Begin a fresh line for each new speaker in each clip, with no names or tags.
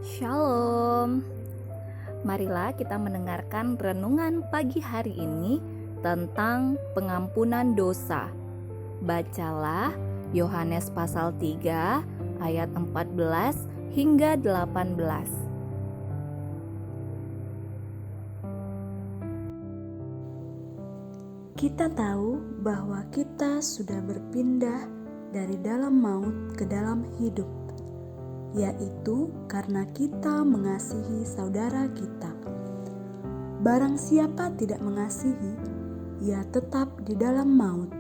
Shalom. Marilah kita mendengarkan renungan pagi hari ini tentang pengampunan dosa. Bacalah Yohanes pasal 3 ayat 14 hingga 18.
Kita tahu bahwa kita sudah berpindah dari dalam maut ke dalam hidup, yaitu karena kita mengasihi saudara kita. Barang siapa tidak mengasihi, ia tetap di dalam maut.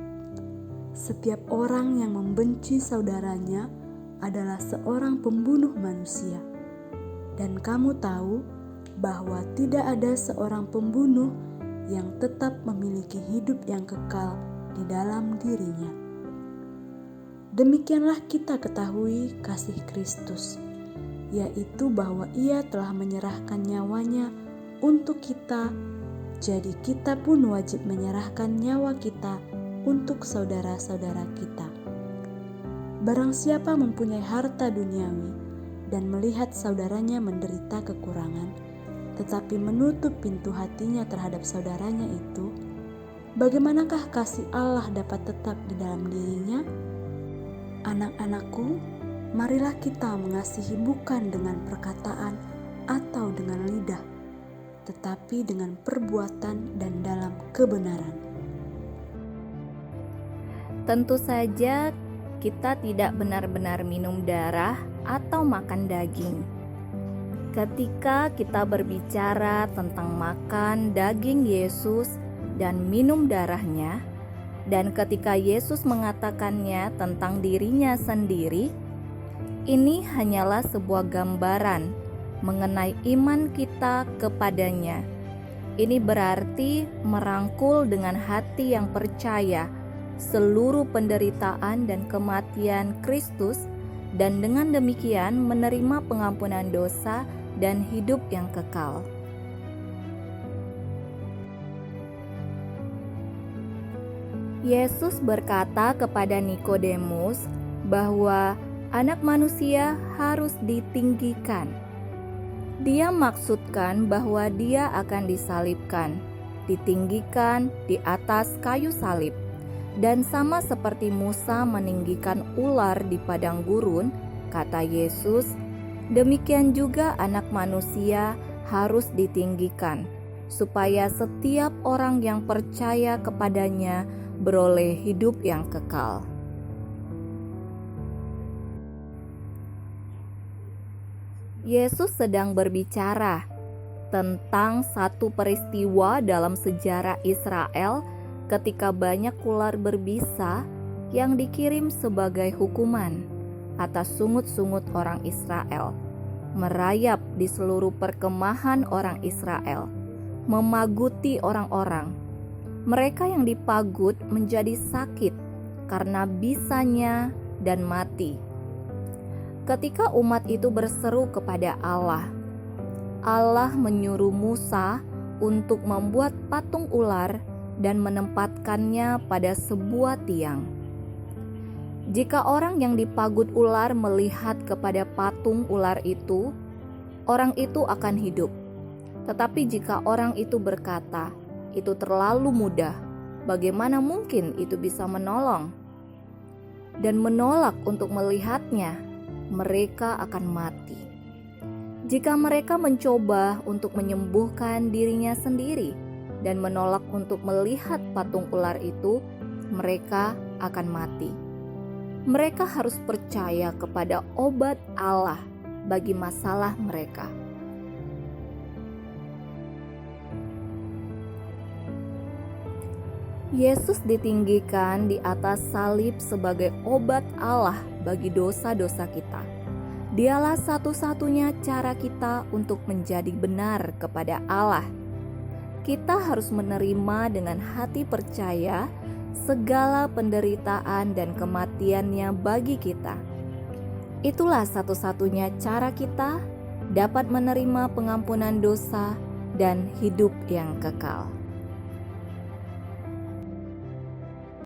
Setiap orang yang membenci saudaranya adalah seorang pembunuh manusia. Dan kamu tahu bahwa tidak ada seorang pembunuh yang tetap memiliki hidup yang kekal di dalam dirinya. Demikianlah kita ketahui kasih Kristus, yaitu bahwa Ia telah menyerahkan nyawanya untuk kita, jadi kita pun wajib menyerahkan nyawa kita untuk saudara-saudara kita. Barang siapa mempunyai harta duniawi dan melihat saudaranya menderita kekurangan, tetapi menutup pintu hatinya terhadap saudaranya itu, bagaimanakah kasih Allah dapat tetap di dalam dirinya? Anak-anakku, marilah kita mengasihi bukan dengan perkataan atau dengan lidah, tetapi dengan perbuatan dan dalam kebenaran.
Tentu saja kita tidak benar-benar minum darah atau makan daging. Ketika kita berbicara tentang makan daging Yesus dan minum darahnya, dan ketika Yesus mengatakannya tentang dirinya sendiri, ini hanyalah sebuah gambaran mengenai iman kita kepadanya. Ini berarti merangkul dengan hati yang percaya seluruh penderitaan dan kematian Kristus, dan dengan demikian menerima pengampunan dosa dan hidup yang kekal. Yesus berkata kepada Nikodemus bahwa anak manusia harus ditinggikan. Dia maksudkan bahwa dia akan disalibkan, ditinggikan di atas kayu salib. Dan sama seperti Musa meninggikan ular di padang gurun, kata Yesus, demikian juga anak manusia harus ditinggikan, supaya setiap orang yang percaya kepadanya beroleh hidup yang kekal. Yesus sedang berbicara tentang satu peristiwa dalam sejarah Israel ketika banyak ular berbisa yang dikirim sebagai hukuman atas sungut-sungut orang Israel, merayap di seluruh perkemahan orang Israel, memaguti orang-orang. Mereka yang dipagut menjadi sakit karena bisanya dan mati. Ketika umat itu berseru kepada Allah, Allah menyuruh Musa untuk membuat patung ular dan menempatkannya pada sebuah tiang. Jika orang yang dipagut ular melihat kepada patung ular itu, orang itu akan hidup. Tetapi jika orang itu berkata, "Itu terlalu mudah, bagaimana mungkin itu bisa menolong?" dan menolak untuk melihatnya, mereka akan mati. Jika mereka mencoba untuk menyembuhkan dirinya sendiri dan menolak untuk melihat patung ular itu, mereka akan mati. Mereka harus percaya kepada obat Allah bagi masalah mereka. Yesus ditinggikan di atas salib sebagai obat Allah bagi dosa-dosa kita. Dialah satu-satunya cara kita untuk menjadi benar kepada Allah. Kita harus menerima dengan hati percaya segala penderitaan dan kematiannya bagi kita. Itulah satu-satunya cara kita dapat menerima pengampunan dosa dan hidup yang kekal.